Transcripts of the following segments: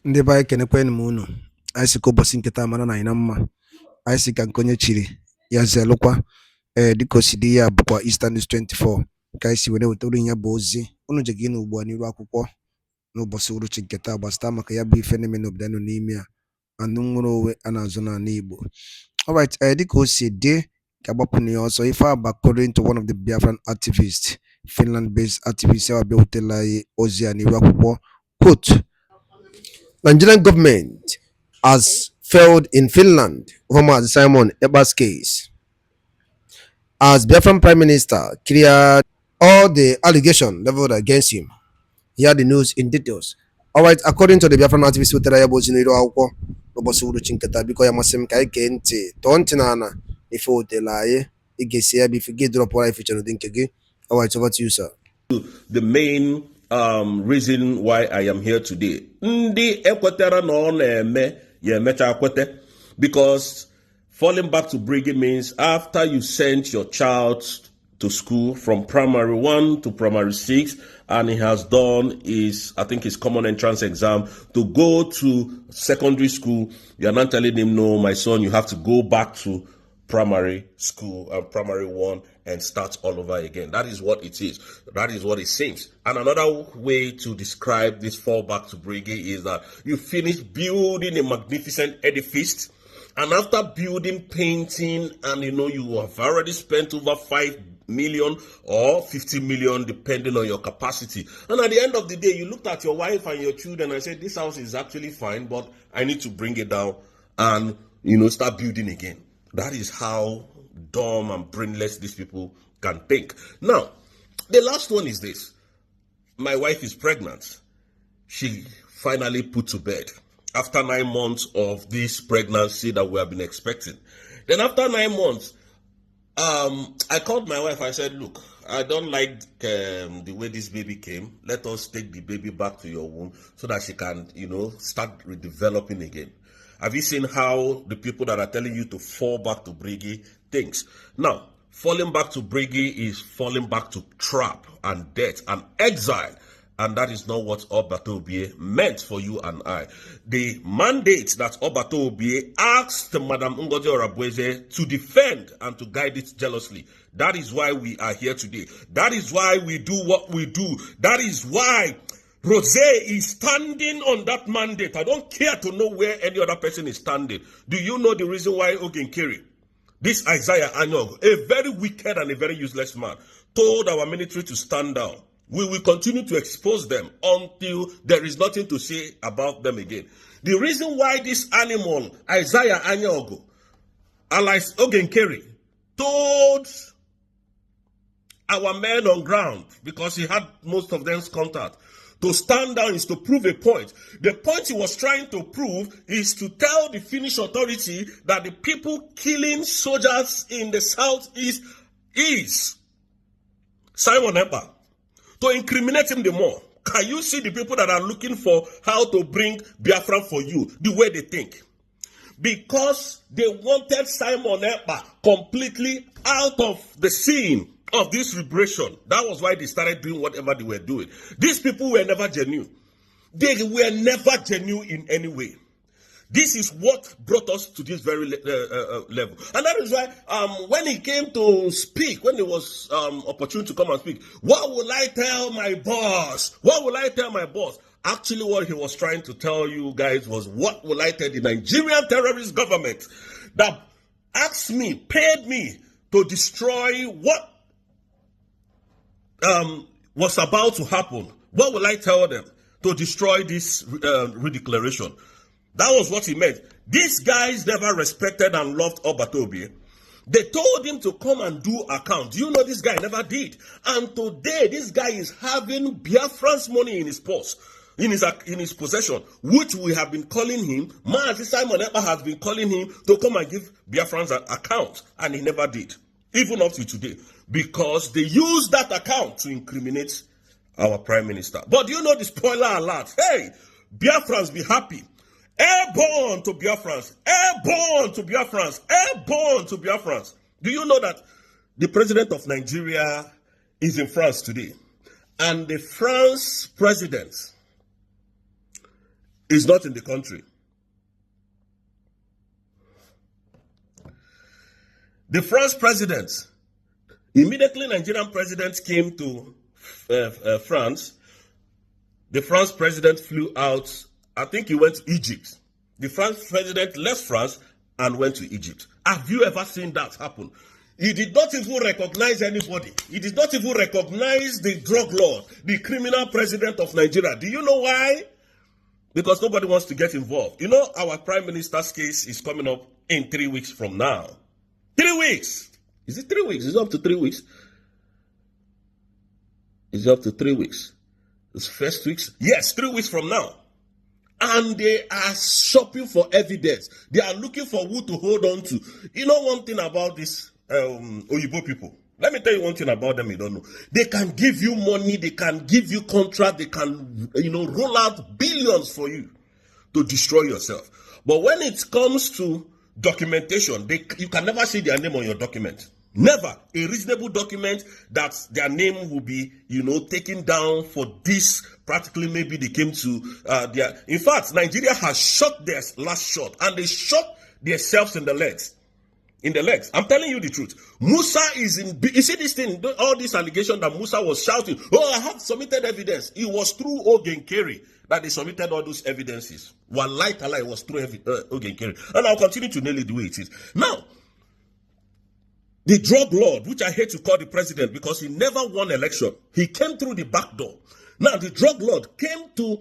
Ndị be anyị kenekwanụ m unu. Anyị sị ka ụbọchị nke taa mara na anyị na mma. Anyị sị ka nke onye chiri ya zelụkwa. Dịka o si dị ya bụkwa Easter News 24 ka anyị si were wetara ya bụ ozi unu je gị n'ugbu a n'iru akwụkwọ n'ụbọchị uruchi nke taa gbasata maka ya bụ ife na-eme n'obodo nọ n'ime ya anụ nwere onwe a na-azụ n'ala Igbo. Alright, dịka o si dị ka agbapụ na ya ọsọ ife a according to one of the Biafran activists, Finland-based activists ya bịa wetara anyị ozi a n'iru akwụkwọ. Quote, Nigerian government has failed in Finland over Simon Ekpa's case, as Biafran Prime Minister cleared all the allegations leveled against him. Here the news in details. Alright, according to the Biafran activist who tell you about akwụkwọ n'ụbọchị uruchi nke taa, biko ya masị m ka anyị gee ntị tọọ ntị n'ala ife otela anyị ị ga-esi ya bụ ife gị drop ụra ife nke gị. Alright, over to you, sir. The main reason why I am here today. Ndị ekwetara na ọ na-eme ya emecha kwete, because falling back to Briggy means after you sent your child to school from primary 1 to primary 6 and he has done his, I think his common entrance exam to go to secondary school, you're not telling him, no, my son, you have to go back to primary school and primary 1 and start all over again. That is what it is. That is what it seems. And another way to describe this fall back to Briggy is that you finish building a magnificent edifice, and after building, painting, and you have already spent over 5 million or 50 million depending on your capacity, and at the end of the day you looked at your wife and your children and said, this house is actually fine, but I need to bring it down and start building again. That is how dumb and brainless these people can think. Now, the last one is this. My wife is pregnant. She finally put to bed after 9 months of this pregnancy that we have been expecting. Then after 9 months, I called my wife. I said, look, I don't like the way this baby came. Let us take the baby back to your womb so that she can, start redeveloping again. Have you seen how the people that are telling you to fall back to Briggy thinks? Now, falling back to Briggy is falling back to trap and death and exile. And that is not what Obato Obie meant for you and I. The mandate that Obato Obie asked Madam Ngozi Orabweze to defend and to guide it jealously. That is why we are here today. That is why we do what we do. That is why Rose is standing on that mandate. I don't care to know where any other person is standing. Do you know the reason why Ogenkeri, this Isaiah Anyog, a very wicked and a very useless man, told our military to stand down? We will continue to expose them until there is nothing to say about them again. The reason why this animal, Isaiah Anyog, alias Ogenkeri, told our men on ground, because he had most of them's contact, to stand down is to prove a point. The point he was trying to prove is to tell the Finnish authority that the people killing soldiers in the southeast is Simon Ekpa. To incriminate him the more. Can you see the people that are looking for how to bring Biafra for you, the way they think? Because they wanted Simon Ekpa completely out of the scene of this liberation. That was why they started doing whatever they were doing. These people were never genuine. They were never genuine in any way. This is what brought us to this very level. And that is why when he came to speak, when it was opportune to come and speak, what will I tell my boss? What will I tell my boss? Actually, what he was trying to tell you guys was, what will I tell the Nigerian terrorist government that asked me, paid me to destroy what was about to happen? What will I tell them to destroy this redeclaration? That was what he meant. These guys never respected and loved Obato. They told him to come and do account. Do you know this guy never did? And today, this guy is having Biafran's money in his purse, in his possession, which we have been calling him. Mazi Simon Ekpa has been calling him to come and give Biafran's an account, and he never did, even up to today, because they used that account to incriminate our prime minister. But do you know the spoiler alert? Hey, Biafrans, be happy. Airborne to Biafrans, airborne to Biafrans, airborne to Biafrans. Do you know that the president of Nigeria is in France today? And the France president is not in the country. The French president, immediately Nigerian president came to France, the French president flew out. I think he went to Egypt. The French president left France and went to Egypt. Have you ever seen that happen? He did not even recognize anybody. He did not even recognize the drug lord, the criminal president of Nigeria. Do you know why? Because nobody wants to get involved. You know, our prime minister's case is coming up in 3 weeks from now. 3 weeks. Is it 3 weeks? Is it up to 3 weeks? Is it up to 3 weeks? It's first weeks? Yes, 3 weeks from now. And they are shopping for evidence. They are looking for who to hold on to. You know one thing about these Oyibo people? Let me tell you one thing about them you don't know. They can give you money, they can give you contract, they can, roll out billions for you to destroy yourself. But when it comes to documentation, you can never see their name on your document. Never. A reasonable document that their name will be, taken down for this. Practically, maybe they came to their. In fact, Nigeria has shot their last shot, and they shot themselves in the legs. In the legs. I'm telling you the truth. Musa is in. You see this thing, all this allegation that Musa was shouting, "Oh, I have submitted evidence." It was through Ogenkeri that they submitted all those evidences. Wallahi ta'ala, it was through Ogenkeri. And I'll continue to nail it the way it is. Now, the drug lord, which I hate to call the president because he never won election, he came through the back door. Now, the drug lord came to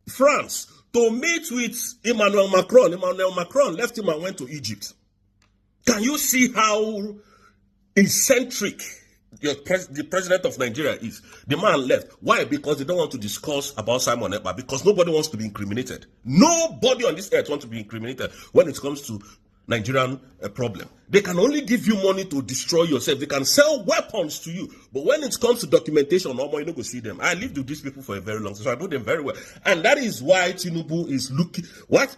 France to meet with Emmanuel Macron. Emmanuel Macron left him and went to Egypt. Can you see how eccentric the president of Nigeria is? The man left. Why? Because they don't want to discuss about Simon Ekpa, because nobody wants to be incriminated. Nobody on this earth wants to be incriminated when it comes to Nigerian problem. They can only give you money to destroy yourself. They can sell weapons to you. But when it comes to documentation, no more, you don't go see them. I lived with these people for a very long time, so I know them very well. And that is why Tinubu is looking, what?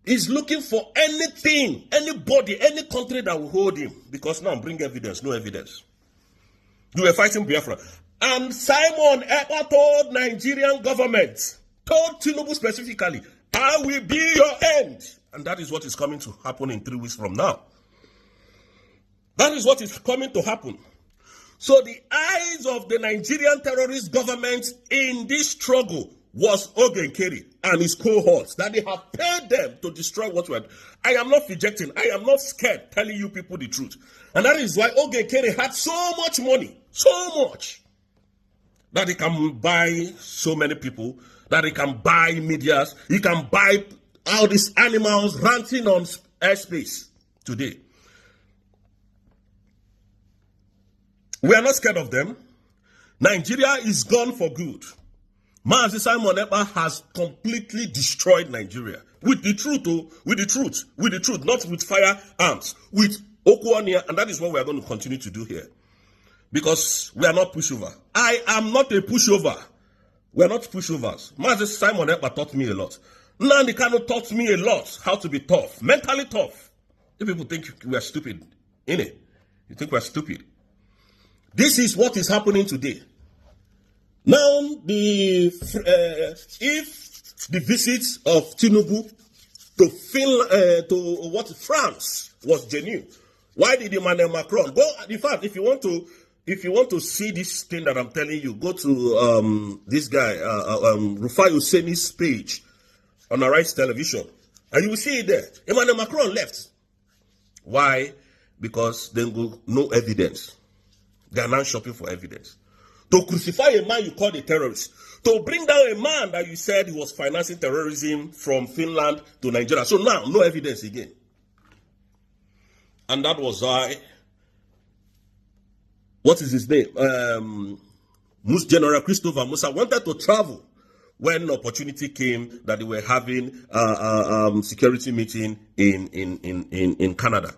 He's looking for anything, anybody, any country that will hold him. Because now, bring evidence, no evidence. You were fighting Biafra. And Simon Ekpa told Nigerian government, told Tinubu specifically, I will be your end. And that is what is coming to happen in 3 weeks from now. That is what is coming to happen. So the eyes of the Nigerian terrorist government in this struggle was Ogenkeri and his cohorts, that they have paid them to destroy what we are. I am not rejecting. I am not scared telling you people the truth. And that is why Ogenkeri had so much money, so much, that he can buy so many people, that he can buy medias, he can buy all these animals ranting on airspace today. We are not scared of them. Nigeria is gone for good. Mazi Simon Ekpa has completely destroyed Nigeria. With the truth, not with firearms, with Okuania, and that is what we are going to continue to do here. Because we are not pushover. I am not a pushover. We are not pushovers. Mazi Simon Ekpa taught me a lot. Nandi Kano taught me a lot how to be tough, mentally tough. If people think we are stupid, innit? You think we are stupid. This is what is happening today. Now, if the visit of Tinubu to Finland, to France was genuine, why did Emmanuel Macron go? In fact, if you want to see this thing that I'm telling you, go to this guy Rufai Husseini's page on Arise Television, and you will see it there. Emmanuel Macron left. Why? Because they go no evidence. They are now shopping for evidence. To crucify a man you called a terrorist. To bring down a man that you said he was financing terrorism from Finland to Nigeria. So now, no evidence again. And that was why, what is his name? General Christopher Musa wanted to travel when opportunity came that they were having security meeting in Canada.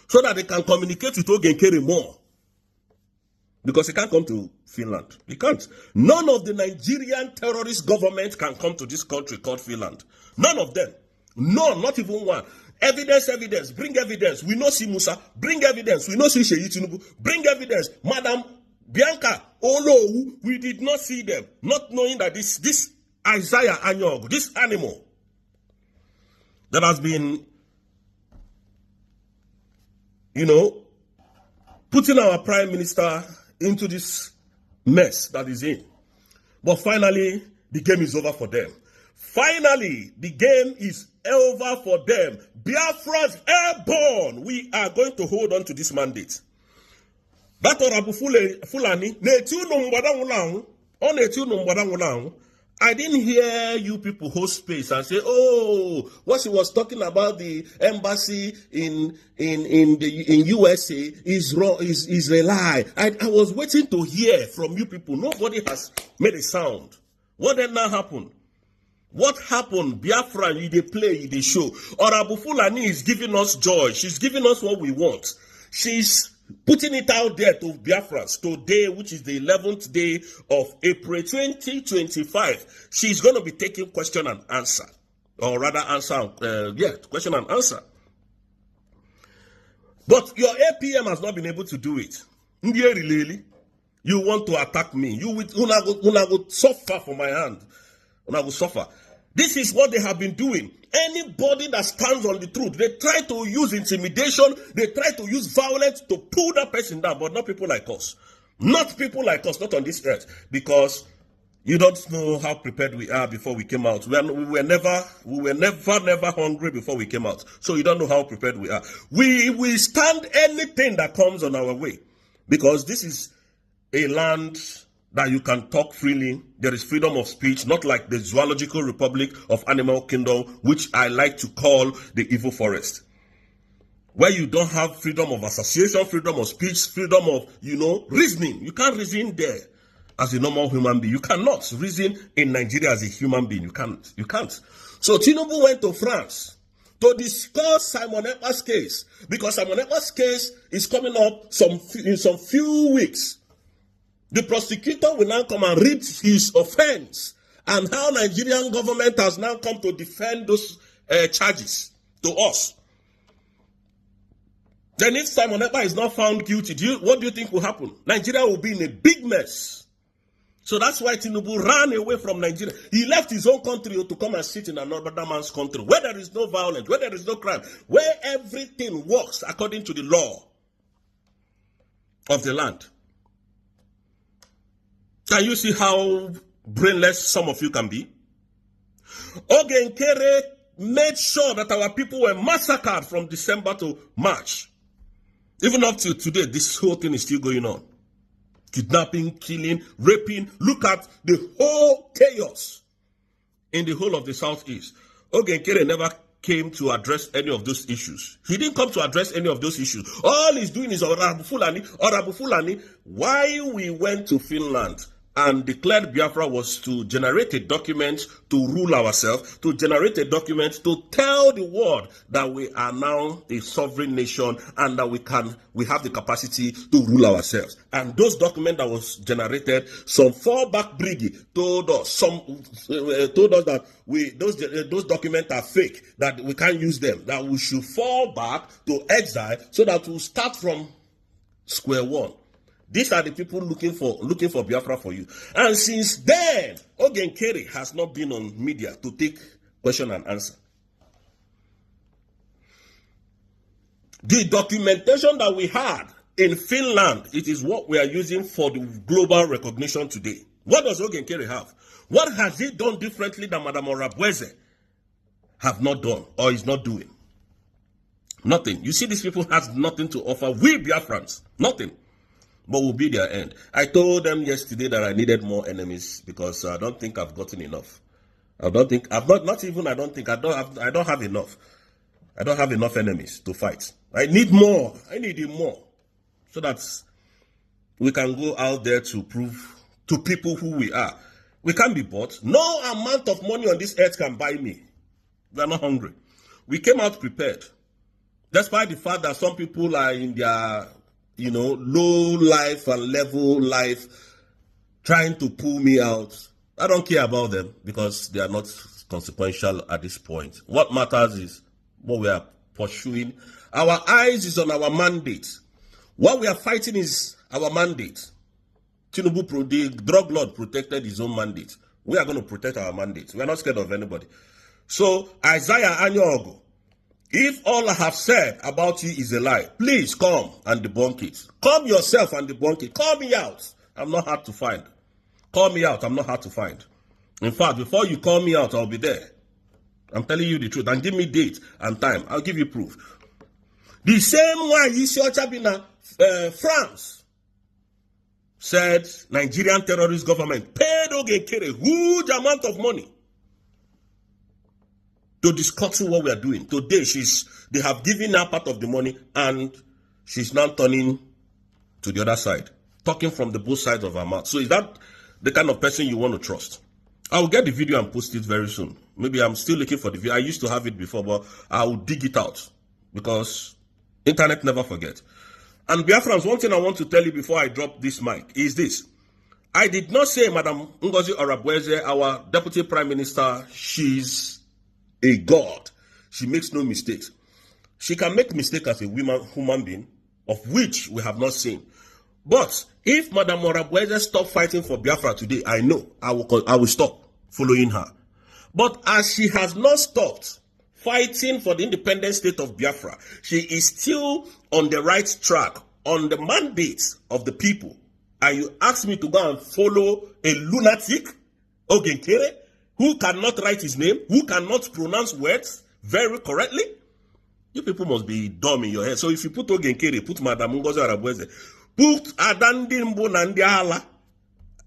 So that they can communicate with Ogenkeri more. Because he can't come to Finland. He can't. None of the Nigerian terrorist government can come to this country called Finland. None of them. None, not even one. Evidence. Bring evidence. We know see Musa. Bring evidence. We know see Sheyi Tinubu. Bring evidence. Madam Bianca Olowu, we did not see them. Not knowing that this Isaiah Anyog, this animal that has been, putting our prime minister into this mess that is in. But finally, the game is over for them. Finally, the game is over for them. Biafra's airborne. We are going to hold on to this mandate. That Honorable Fulani, I didn't hear you people hold space and say, oh, what she was talking about the embassy in USA is wrong, is a lie. I was waiting to hear from you people. Nobody has made a sound. What did now happen? What happened? Biafra, they play, they show. Honorable Fulani is giving us joy. She's giving us what we want. She's putting it out there to Biafrans today, which is the 11th day of April 2025. She's going to be taking question and answer. Or rather question and answer. But your APM has not been able to do it. You want to attack me. You will suffer for my hand. Una will suffer. This is what they have been doing. Anybody that stands on the truth, they try to use intimidation, they try to use violence to pull that person down, but not people like us. Not people like us, not on this earth. Because you don't know how prepared we are before we came out. We were never hungry before we came out. So you don't know how prepared we are. We will stand anything that comes on our way. Because this is a land that you can talk freely. There is freedom of speech, not like the Zoological Republic of Animal Kingdom, which I like to call the evil forest, where you don't have freedom of association, freedom of speech, freedom of, reasoning. You can't reason there as a normal human being. You cannot reason in Nigeria as a human being. You can't. So Tinubu went to France to discuss Simon Ekpa's case, because Simon Ekpa's case is coming up in some few weeks. The prosecutor will now come and read his offense and how Nigerian government has now come to defend those charges to us. Then if Simon Ekpa is not found guilty, what do you think will happen? Nigeria will be in a big mess. So that's why Tinubu ran away from Nigeria. He left his own country to come and sit in another man's country, where there is no violence, where there is no crime, where everything works according to the law of the land. Can you see how brainless some of you can be? Ogenkere made sure that our people were massacred from December to March. Even up to today, this whole thing is still going on. Kidnapping, killing, raping. Look at the whole chaos in the whole of the Southeast. Ogenkere never came to address any of those issues. He didn't come to address any of those issues. All he's doing is Honorable Fulani. Why we went to Finland and declared Biafra was to generate a document to rule ourselves, to generate a document to tell the world that we are now a sovereign nation and that we have the capacity to rule ourselves. And those documents that was generated, some fallback brigade told us that those documents are fake, that we can't use them, that we should fall back to exile so that we'll start from square one. These are the people looking for Biafra for you. And since then, Ogenkere has not been on media to take question and answer. The documentation that we had in Finland, it is what we are using for the global recognition today. What does Ogenkere have? What has he done differently than Madame Orabweze have not done or is not doing? Nothing. You see, these people has nothing to offer. We Biafrans, nothing. But will be their end. I told them yesterday that I needed more enemies because I don't think I've gotten enough. I don't have enough. I don't have enough enemies to fight. I need more. I need more. So that we can go out there to prove to people who we are. We can't be bought. No amount of money on this earth can buy me. We are not hungry. We came out prepared. Despite the fact that some people are in their low life and level life, trying to pull me out. I don't care about them because they are not consequential at this point. What matters is what we are pursuing. Our eyes is on our mandate. What we are fighting is our mandate. Tinubu, the drug lord, protected his own mandate. We are going to protect our mandate. We are not scared of anybody. So, Isaiah Anyogo, if all I have said about you is a lie, please come and debunk it. Come yourself and debunk it. Call me out. I'm not hard to find. Call me out. I'm not hard to find. In fact, before you call me out, I'll be there. I'm telling you the truth. And give me date and time. I'll give you proof. The same one Isi Ochabina, France, said Nigerian terrorist government paid Ogenkere a huge amount of money to discuss what we are doing. Today, they have given her part of the money and she's now turning to the other side, talking from the both sides of her mouth. So is that the kind of person you want to trust? I will get the video and post it very soon. Maybe I'm still looking for the video. I used to have it before, but I will dig it out because internet never forget. And Biafrans, one thing I want to tell you before I drop this mic is this. I did not say Madam Ngozi Orabweze, our Deputy Prime Minister, she's a god. She makes no mistakes. She can make mistakes as a human being, of which we have not seen. But if Madam Orabweze stop fighting for Biafra today, I know I will stop following her. But as she has not stopped fighting for the independent state of Biafra, she is still on the right track, on the mandate of the people. And you ask me to go and follow a lunatic, Ogenkere, who cannot write his name, who cannot pronounce words very correctly? You people must be dumb in your head. So if you put Ogenkere, put Madam Ngozi Arabweze, put Adandi Mbo Nandi Ala,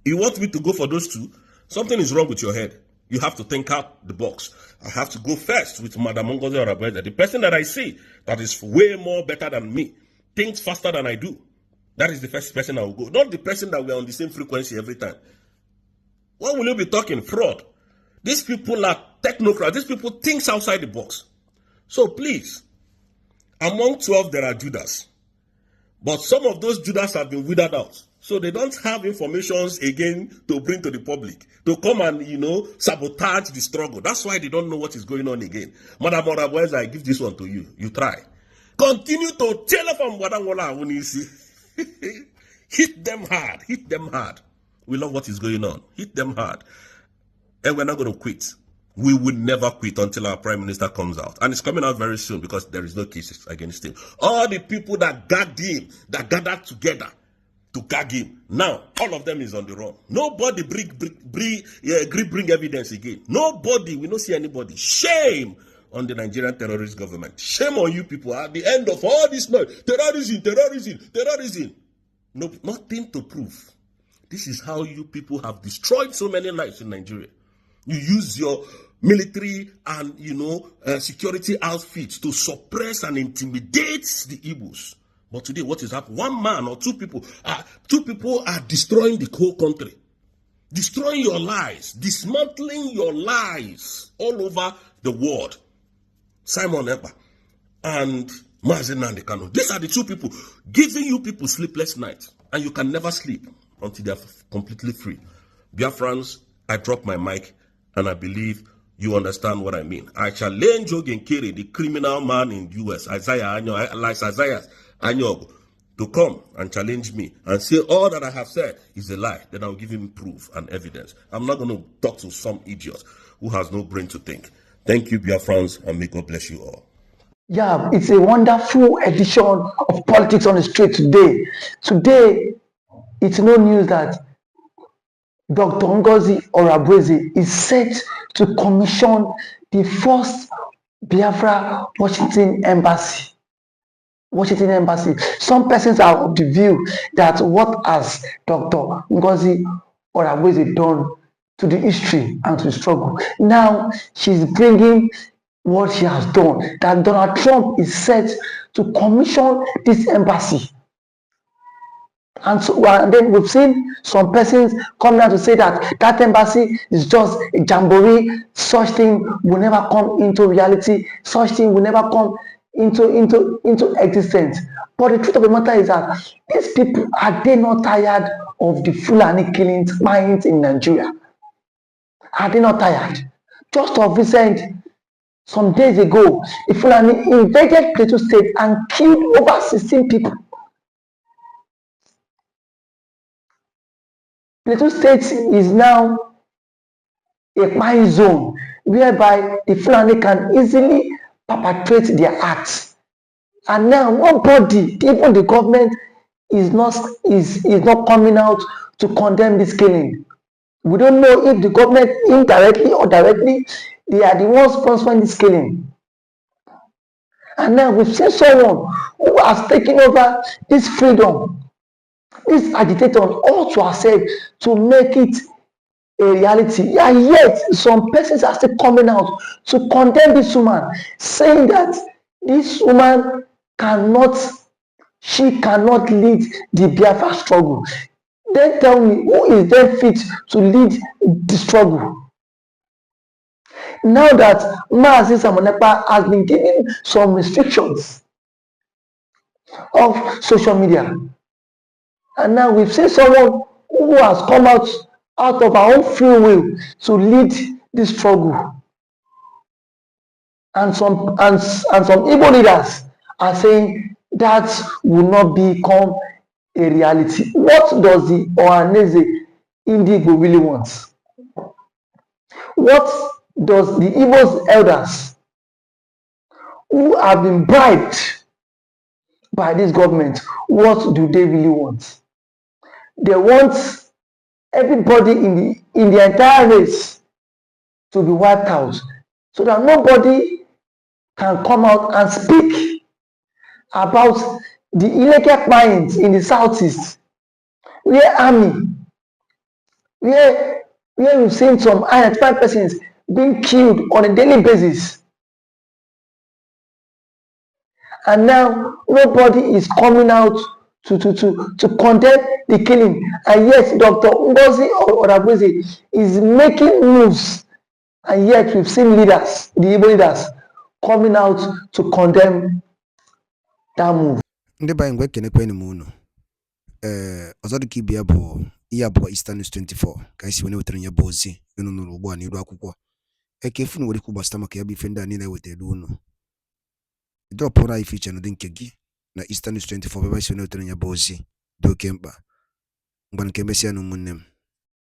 you want me to go for those two? Something is wrong with your head. You have to think out the box. I have to go first with Madam Ngozi Arabweze, the person that I see that is way more better than me, thinks faster than I do. That is the first person I will go. Not the person that we are on the same frequency every time. What will you be talking? Fraud. These people are technocrats. These people think outside the box. So please, among 12 there are Judas. But some of those Judas have been withered out. So they don't have informations again to bring to the public, to come and, sabotage the struggle. That's why they don't know what is going on again. Madam Orabweze, I give this one to you. You try. Continue to tell from Wadangola Awunisi. Hit them hard. Hit them hard. We love what is going on. Hit them hard. And we're not going to quit. We will never quit until our Prime Minister comes out. And it's coming out very soon because there is no cases against him. All the people that gagged him, that gathered together to gag him, now all of them is on the run. Nobody bring evidence again. Nobody, we don't see anybody. Shame on the Nigerian terrorist government. Shame on you people. At the end of all this noise, terrorism. No, nothing to prove. This is how you people have destroyed so many lives in Nigeria. You use your military and, security outfits to suppress and intimidate the Igbos. But today, what is happening? One man or two people are destroying the whole country. Destroying your lives. Dismantling your lives all over the world. Simon Ekpa and Mazen Nandekano. These are the two people giving you people sleepless nights. And you can never sleep until they are completely free. Biafrans, I drop my mic and I believe you understand what I mean. I challenge Ogenkere, the criminal man in the US, Isaiah Anyogo, to come and challenge me and say all that I have said is a lie. Then I'll give him proof and evidence. I'm not going to talk to some idiot who has no brain to think. Thank you, Biafrans, and may God bless you all. Yeah, it's a wonderful edition of Politics on the Street today. Today, it's no news that Dr. Ngozi Orabweze is set to commission the first Biafra Washington Embassy. Some persons are of the view that what has Dr. Ngozi Orabweze done to the history and to the struggle. Now she's bringing what she has done, that Donald Trump is set to commission this embassy. And so and then we've seen some persons come out to say that that embassy is just a jamboree. Such thing will never come into reality. Such thing will never come into existence. But the truth of the matter is that these people, are they not tired of the Fulani killings, mines in Nigeria? Are they not tired? Just of recent, some days ago, the Fulani invaded Plateau State and killed over 16 people. Plateau State is now a mine zone whereby the Fulani can easily perpetrate their acts. And now nobody, even the government, is not coming out to condemn this killing. We don't know if the government indirectly or directly, they are the ones sponsoring this killing. And now we've seen someone who has taken over this freedom, this agitator, all to ourselves to make it a reality. And yet, some persons are still coming out to condemn this woman, saying that this woman she cannot lead the Biafra struggle. Then tell me, who is then fit to lead the struggle? Now that Mazi Samonepa has been given some restrictions of social media, and now we've seen someone who has come out of our own free will to lead this struggle. And some Igbo leaders are saying that will not become a reality. What does the Ohaneze Igbo really want? What does the Igbo's elders who have been bribed by this government, what do they really want? They want everybody in the entire race to be wiped out so that nobody can come out and speak about the illegal mines in the southeast, where army, where we've seen some identified persons being killed on a daily basis. And now nobody is coming out to condemn the killing. And yet Dr. Ngozi Oravweze is making moves. And yet we've seen leaders, the Igbo leaders, coming out to condemn that move. Ndị banyị ngwa ekenekwe ni mụ unu. Ọzọ dịka ibe ya bụ ihe abụọ Eastern News 24 ka anyị si wee wetara ya bụ ozi unu nụrụ ugbu a n'iru akwụkwọ. Eke efu nwere ikwu gbasata maka ya bụ ife ndị a niile wetara unu. Dọpụrụ anyị fiche n'ụdị nke gị na Eastern News 24 ebe anyị si wee wetara ya bụ ozi dị oke mkpa. Mgbe nke mesịa na ụmụnne m.